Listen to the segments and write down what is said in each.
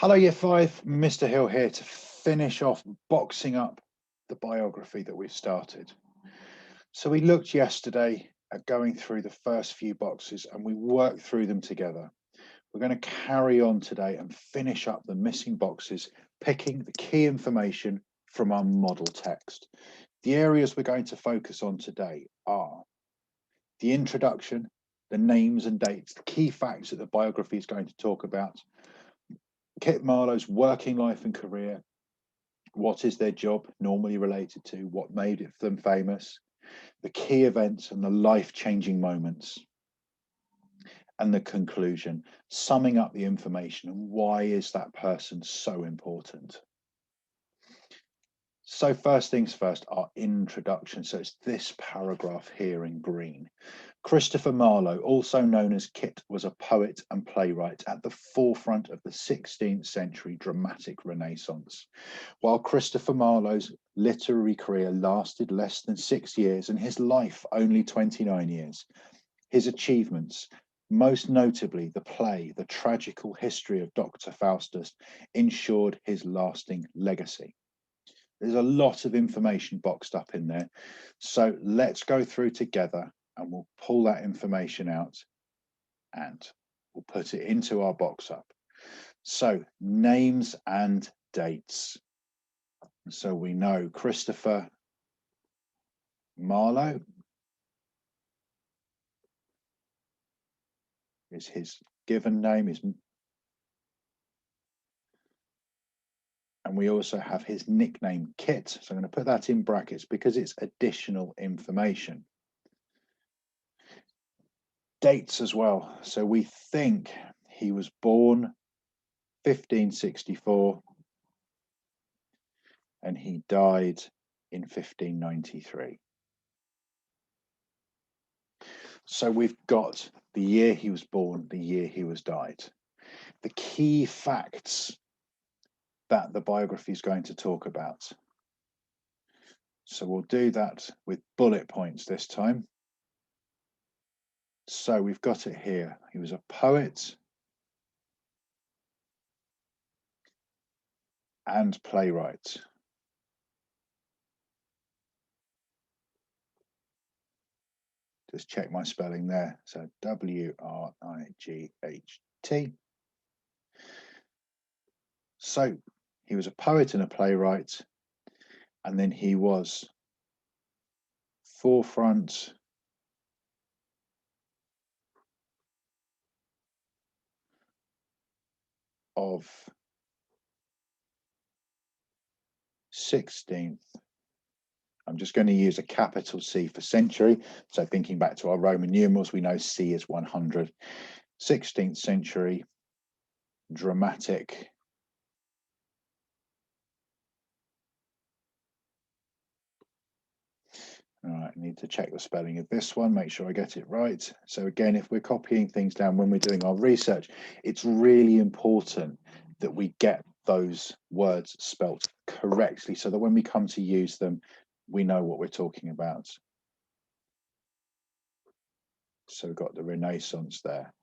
Hello, Year 5, Mr. Hill here to finish off boxing up the biography that we've started. So we looked yesterday at going through the first few boxes and we worked through them together. We're going to carry on today and finish up the missing boxes, picking the key information from our model text. The areas we're going to focus on today are the introduction, the names and dates, the key facts that the biography is going to talk about, Kit Marlowe's working life and career, what is their job normally related to, what made them famous, the key events and the life-changing moments, and the conclusion, summing up the information and why is that person so important. So first things first, our introduction. So it's this paragraph here in green. Christopher Marlowe, also known as Kit, was a poet and playwright at the forefront of the 16th century dramatic Renaissance. While Christopher Marlowe's literary career lasted less than 6 years and his life only 29 years, his achievements, most notably the play, The Tragical History of Dr. Faustus, ensured his lasting legacy. There's a lot of information boxed up in there. So let's go through together and we'll pull that information out and we'll put it into our box up. So names and dates. So we know Christopher Marlowe is his given name, and we also have his nickname, Kit. So I'm going to put that in brackets because it's additional information. Dates as well. So we think he was born 1564 and he died in 1593. So we've got the year he was born, the year he was died. The key facts that the biography is going to talk about. So we'll do that with bullet points this time. So we've got it here. He was a poet and playwright. Just check my spelling there. So W-R-I-G-H-T. So he was a poet and a playwright, and then he was forefront of 16th. I'm just going to use a capital C for century. So thinking back to our Roman numerals, we know C is 100. 16th century dramatic All right, I need to check the spelling of this one, make sure I get it right. So again, if we're copying things down when we're doing our research, it's really important that we get those words spelt correctly so that when we come to use them, we know what we're talking about. So we've got the Renaissance there.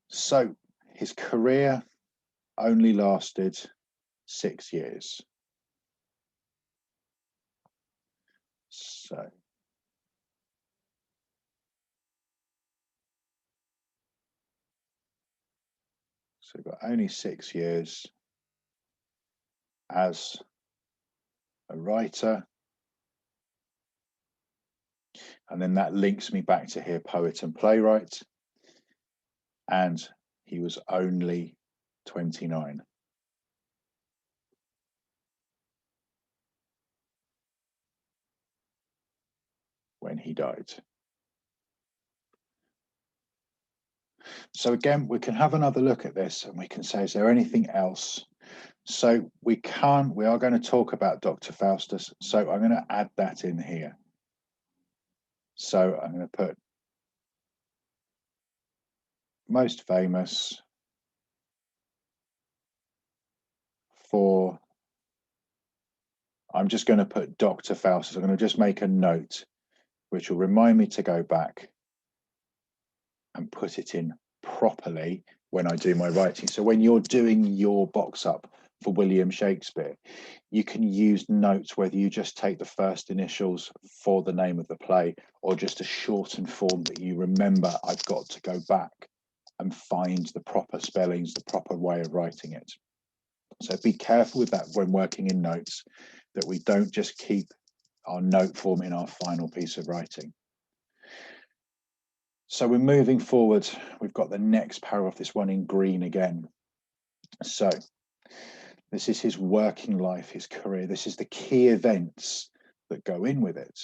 So his career only lasted 6 years. So we've got only 6 years as a writer. And then that links me back to here, poet and playwright. And he was only 29. When he died. So again, we can have another look at this and we can say, is there anything else? So we are going to talk about Dr. Faustus. So I'm going to add that in here. So I'm going to put most famous for, I'm just going to put Dr. Faustus. I'm going to just make a note, which will remind me to go back and put it in properly when I do my writing. So when you're doing your box up for William Shakespeare, you can use notes, whether you just take the first initials for the name of the play or just a shortened form that you remember, I've got to go back and find the proper spellings, the proper way of writing it. So be careful with that when working in notes, that we don't just keep our note form in our final piece of writing. So we're moving forward. We've got the next paragraph, this one in green again. So this is his working life, his career. This is the key events that go in with it.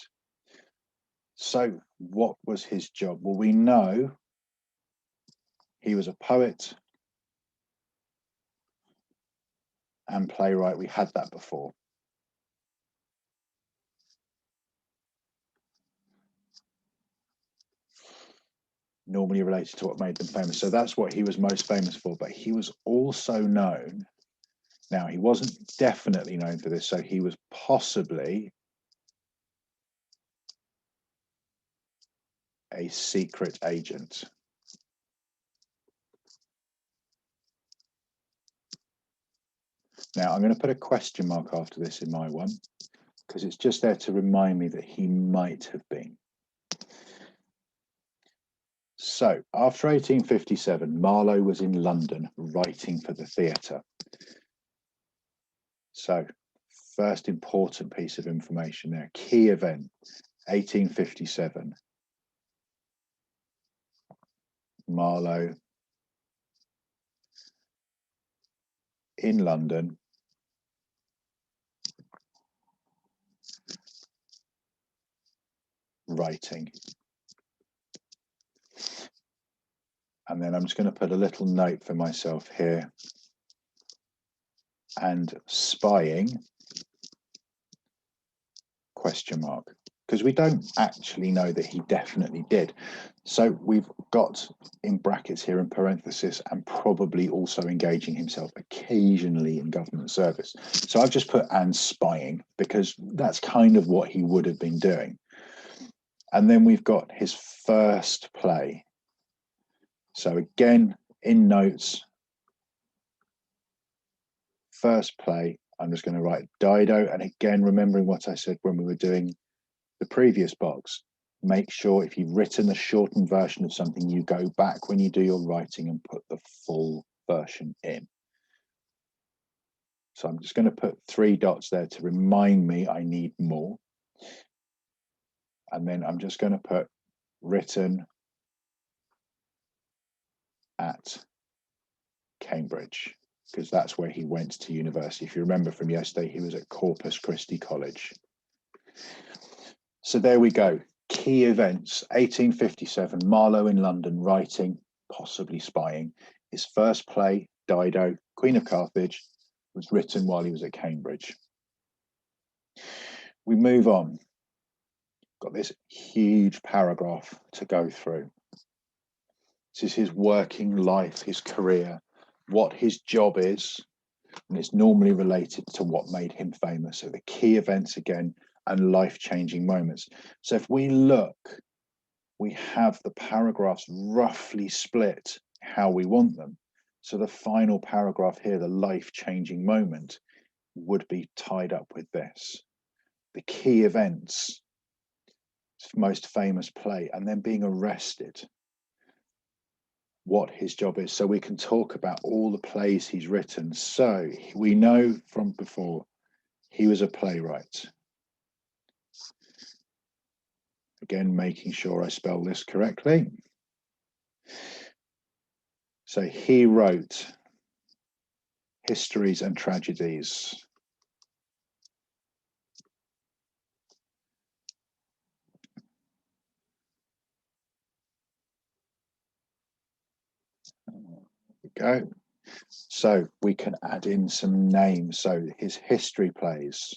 So what was his job? Well, we know he was a poet and playwright. We had that before. Normally related to what made them famous. So that's what he was most famous for. But he was also known, now he wasn't definitely known for this, so he was possibly a secret agent. Now I'm going to put a question mark after this in my one, because it's just there to remind me that he might have been. So after 1857, Marlowe was in London writing for the theatre. So first important piece of information there, key event, 1857. Marlowe in London writing. And then I'm just going to put a little note for myself here. And spying, question mark, because we don't actually know that he definitely did. So we've got in brackets here in parenthesis, and probably also engaging himself occasionally in government service. So I've just put and spying, because that's kind of what he would have been doing. And then we've got his first play. So again, in notes, first play, I'm just going to write Dido. And again, remembering what I said when we were doing the previous box, make sure if you've written a shortened version of something, you go back when you do your writing and put the full version in. So I'm just going to put 3 dots there to remind me I need more. And then I'm just going to put written at Cambridge, because that's where he went to university. If you remember from yesterday, he was at Corpus Christi College. So there we go. Key events, 1857, Marlowe in London writing, possibly spying. His first play, Dido, Queen of Carthage, was written while he was at Cambridge. We move on. Got this huge paragraph to go through. This is his working life, his career, what his job is, and it's normally related to what made him famous. So the key events again, and life-changing moments. So if we look, we have the paragraphs roughly split how we want them. So the final paragraph here, the life-changing moment, would be tied up with this. The key events, most famous play, and then being arrested, what his job is. So we can talk about all the plays he's written. So we know from before, he was a playwright. Again, making sure I spell this correctly. So he wrote histories and tragedies. Go. So we can add in some names. So his history plays.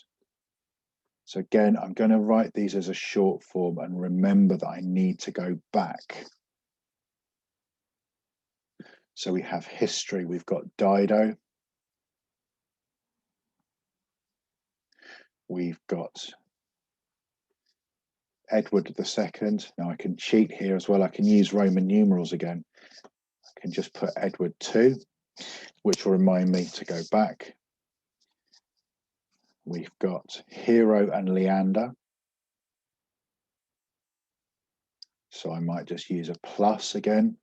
So again, I'm going to write these as a short form and remember that I need to go back. So we have history. We've got Dido. We've got Edward II. Now I can cheat here as well. I can use Roman numerals again. can just put Edward II, which will remind me to go back. We've got Hero and Leander. So I might just use a plus again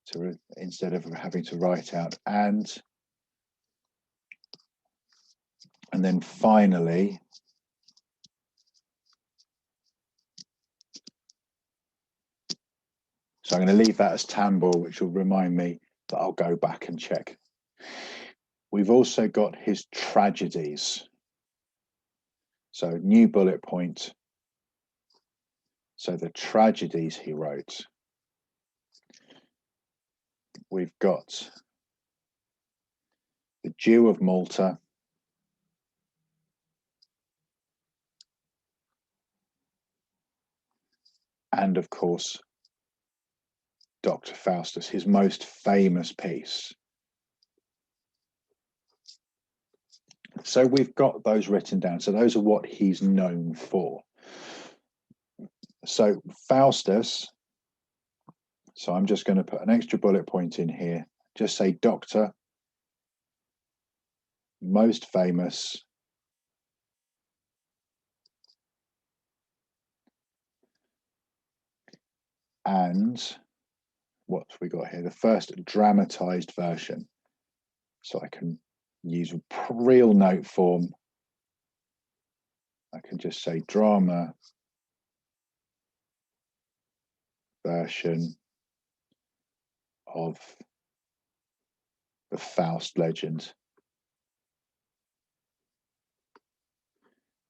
to instead of having to write out and then finally so I'm going to leave that as Tambor, which will remind me that I'll go back and check. We've also got his tragedies. So new bullet point. So the tragedies he wrote. We've got the Jew of Malta. And of course, Dr. Faustus, his most famous piece. So we've got those written down. So those are what he's known for. So Faustus, so I'm just going to put an extra bullet point in here. Just say Doctor, most famous, and what we got here, the first dramatized version. So I can use real note form. I can just say drama version of the Faust legend.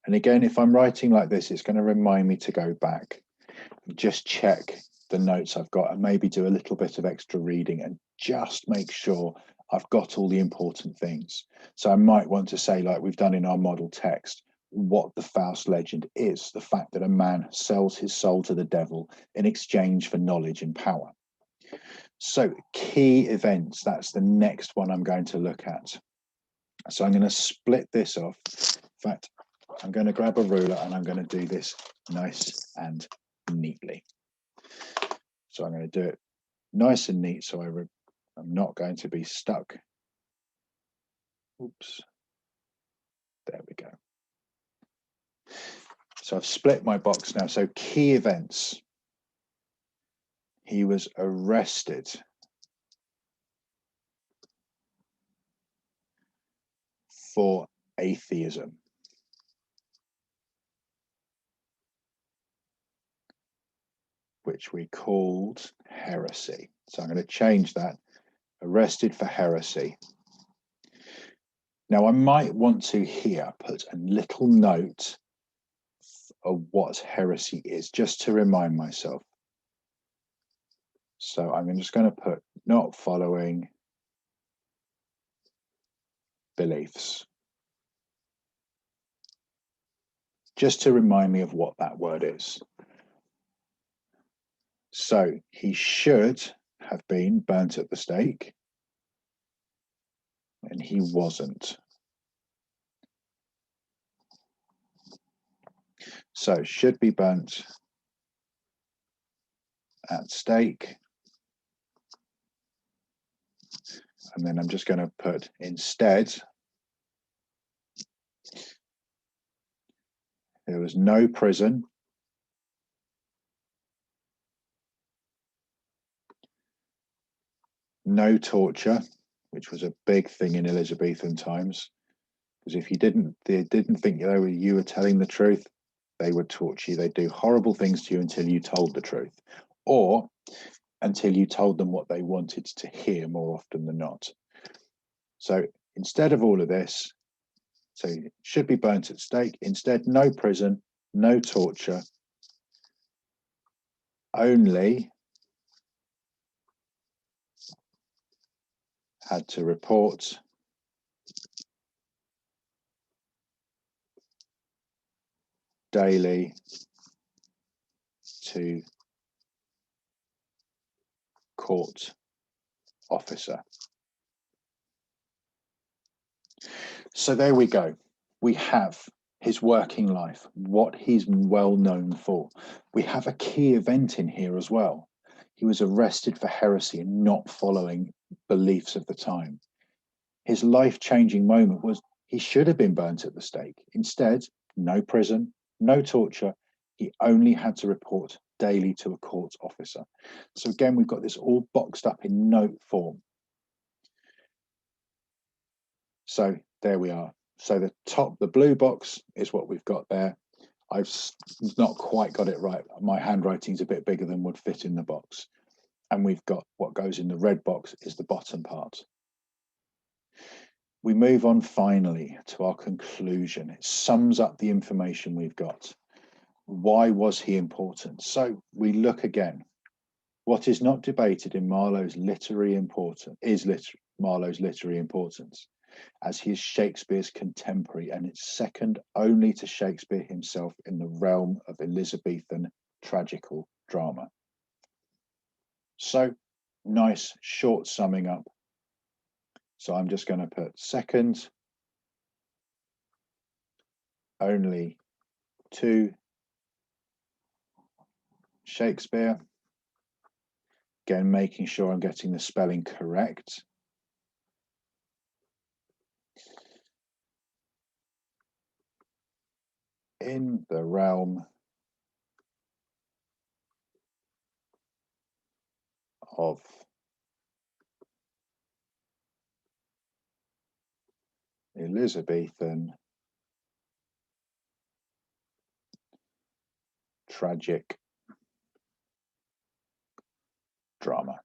And again, if I'm writing like this, it's going to remind me to go back and just check the notes I've got and maybe do a little bit of extra reading and just make sure I've got all the important things. So I might want to say, like we've done in our model text, what the Faust legend is, the fact that a man sells his soul to the devil in exchange for knowledge and power. So key events, that's the next one I'm going to look at. So I'm going to split this off. In fact, I'm going to grab a ruler and I'm going to do this nice and neatly. So I'm going to do it nice and neat so I'm not going to be stuck. Oops. There we go. So I've split my box now. So key events. He was arrested for atheism. Which we called heresy. So I'm going to change that. Arrested for heresy. Now I might want to here put a little note of what heresy is, just to remind myself. So I'm just going to put not following beliefs. Just to remind me of what that word is. So he should have been burnt at the stake, and he wasn't. So should be burnt at stake. And then I'm just going to put instead, there was no prison, no torture, which was a big thing in Elizabethan times. Because if they didn't think you were telling the truth, they would torture you. They'd do horrible things to you until you told the truth, or until you told them what they wanted to hear more often than not. So instead of all of this, so it should be burnt at stake. Instead, no prison, no torture, only had to report daily to court officer. So there we go. We have his working life, what he's well known for. We have a key event in here as well. He was arrested for heresy and not following beliefs of the time. His life-changing moment was he should have been burnt at the stake. Instead, no prison, no torture. He only had to report daily to a court officer. So again, we've got this all boxed up in note form. So there we are. So the blue box is what we've got there. I've not quite got it right. My handwriting's a bit bigger than would fit in the box. And we've got what goes in the red box is the bottom part. We move on finally to our conclusion. It sums up the information we've got. Why was he important? So we look again. What is not debated in Marlowe's literary importance Marlowe's literary importance, as he is Shakespeare's contemporary, and it's second only to Shakespeare himself in the realm of Elizabethan tragical drama. So, nice short summing up. So I'm just going to put second only to Shakespeare. Again, making sure I'm getting the spelling correct. In the realm of Elizabethan tragic drama.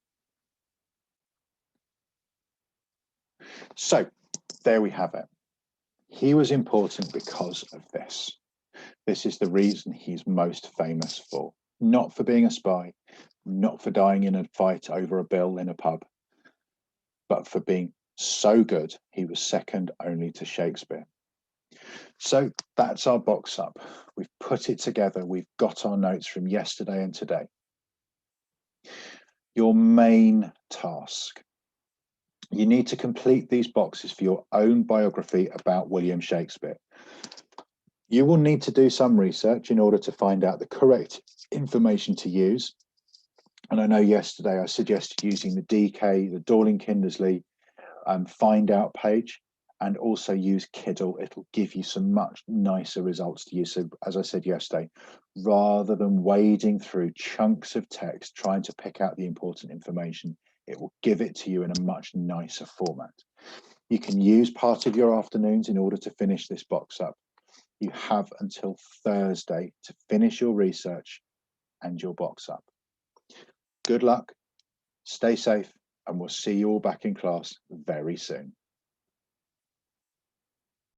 So there we have it. He was important because of this. This is the reason he's most famous for. Not for being a spy, not for dying in a fight over a bill in a pub, but for being so good he was second only to Shakespeare. So that's our box up. We've put it together. We've got our notes from yesterday and today. Your main task. You need to complete these boxes for your own biography about William Shakespeare. You will need to do some research in order to find out the correct information to use. And I know yesterday I suggested using the DK, the Dorling-Kindersley find out page, and also use Kiddle. It'll give you some much nicer results to use. So as I said yesterday, rather than wading through chunks of text, trying to pick out the important information, it will give it to you in a much nicer format. You can use part of your afternoons in order to finish this box up. You have until Thursday to finish your research and your box up. Good luck, stay safe, and we'll see you all back in class very soon.